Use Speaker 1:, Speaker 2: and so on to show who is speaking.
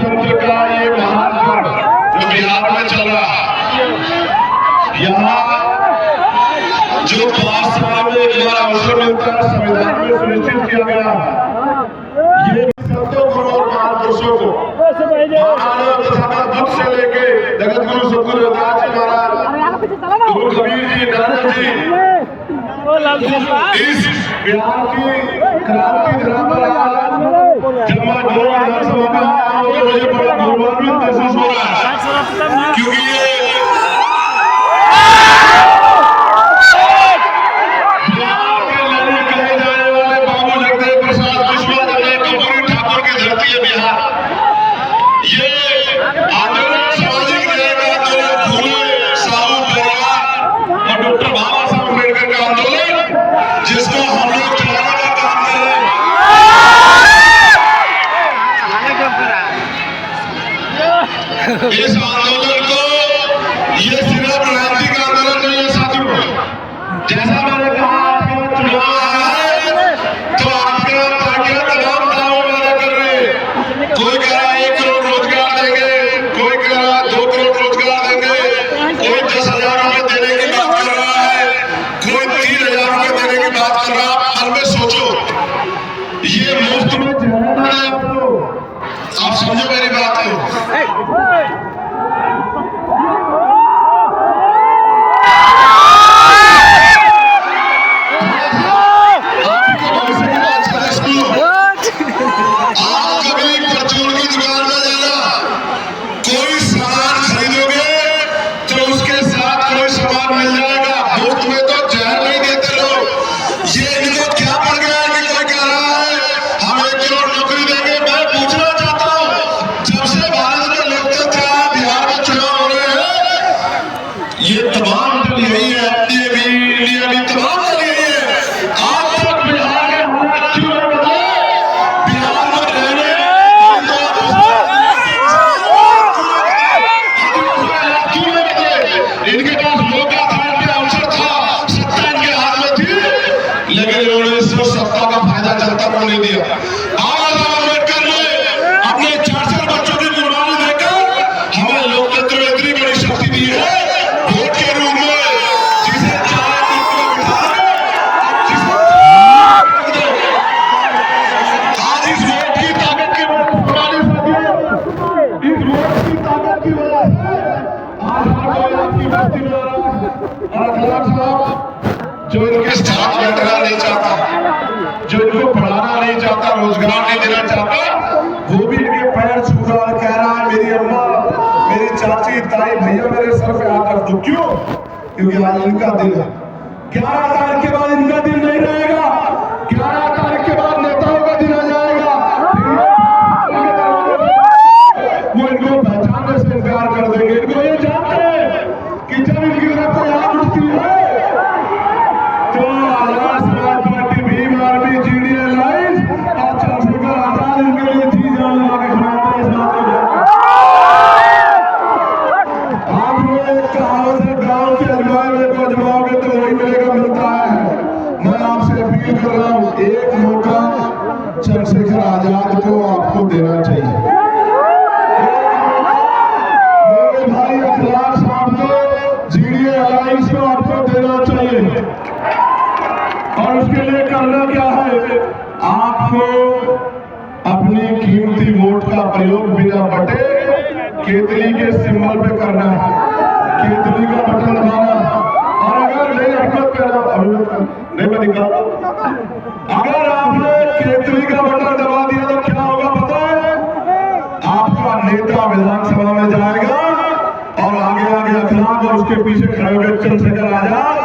Speaker 1: लोकतंत्र का ये महान पर्व जो बिहार में चल रहा है, यहाँ जो 5 साल में एक बार अवसर मिलता है, संविधान में सुनिश्चित किया गया है। ये 70 करोड़ महापुरुषों को दुख से लेके जगत गुरु सतगुरु रविदास जी महाराज, गुरु कबीर जी, नानक जी, इस बिहार की क्रांति धरा पर जब मैं 2 विधानसभा में आया हूँ तो मुझे बड़ा गौरवान्वित महसूस हो रहा है, क्योंकि ये बिहार के लड़ी कहे जाने वाले बाबू जगदेव प्रसाद विश्वनाथ कर्पूरी ठाकुर की धरती है बिहार। ये आंदोलन सामाजिक न्याय का आंदोलन, फूले साहू परिवार और डॉक्टर बाबा साहब अम्बेडकर का आंदोलन, जिसको हम लोग चलाने का काम कर रहे हैं। इस आंदोलन को ये सिर्फ क्रांति का आंदोलन नहीं है साथियों। जैसा मैंने कहा, आपका चुनाव है तो आपका पार्टियां तमाम दावे वादा कर रहे हैं। कोई कह रहा है 1 करोड़ रोजगार देंगे, कोई कह रहा है 2 करोड़ रोजगार देंगे, कोई 10,000 रुपए देने की बात कर रहा है, कोई 3,000 रुपए देने की बात कर रहा है। हर में सोचो, ये मुफ्त में जाना है आपको। आप समझो मेरी बात को। ये तमाम दल यही है, इंडिया भी तमाम दल यही है। आज तक बिहार के हालात क्यों नहीं बदले? बिहार में रहने क्यों नहीं बदले? इनके पास मौका था, इनके अवसर था, सत्ता इनके हाथ में थी, लेकिन इन्होंने इस सत्ता का फायदा जनता को नहीं दिया। आज अम्बेडकर ने अपने 4 बच्चों की कुर्बानी देकर हमें लोकतंत्र में इतनी बड़ी शक्ति दी है, वोट के रूप में, जिसे चाहे आज इस वोट की ताकत की वजह इस वोट की ताकत की वजह से आज हर कोई आपकी बस्ती में आ रहा है। और अखिलेश साहब जो इनके साथ बैठना नहीं चाहता, जो इनको पढ़ाना नहीं चाहता, रोजगार नहीं देना चाहता, वो भी इनके पैर छू रहा है, कह रहा है मेरी अम्मा, मेरी चाची, ताई, भैया मेरे सर पे हाथ रख दो। क्यों? क्योंकि आज इनका दिल है। 11 तारीख के बाद इनका दिल नहीं रहेगा। 11 तारीख के बाद नेताओं का दिन आ जाएगा, वो इनको पहचानने से इनकार कर देंगे। इनको ये जानते हैं कि जब इनकी तरफ कोई आग उठती है तो Azad Samaj party, Bhim army, GDLIs और चंद्रशेखर आजाद इनके लिए जी जान लगा के खड़ाते हैं। इस बात को आप लोग कहावत है, गाँव के एनवायरमेंट को जमाओगे तो वही मिलेगा, मिलता है। मैं आपसे अपील कर रहा हूँ, एक मौका चंद्रशेखर आजाद को आपको देना चाहिए। मेरे भाई अखिलेश साहब को, GDLIs को आपको देना चाहिए। और उसके लिए करना क्या है? आपको अपनी कीमती वोट का प्रयोग बिना बटे केतली के सिंबल पे करना है। केतली का बटन दबाना, और अगर नहीं हिम्मत नहीं मैं निकाल, अगर आपने केतली का बटन दबा दिया तो क्या होगा पता है? आपका नेता विधानसभा में जाएगा और आगे आगे अखिलेश और उसके पीछे खड़े हुए चंद्रशेखर आजाद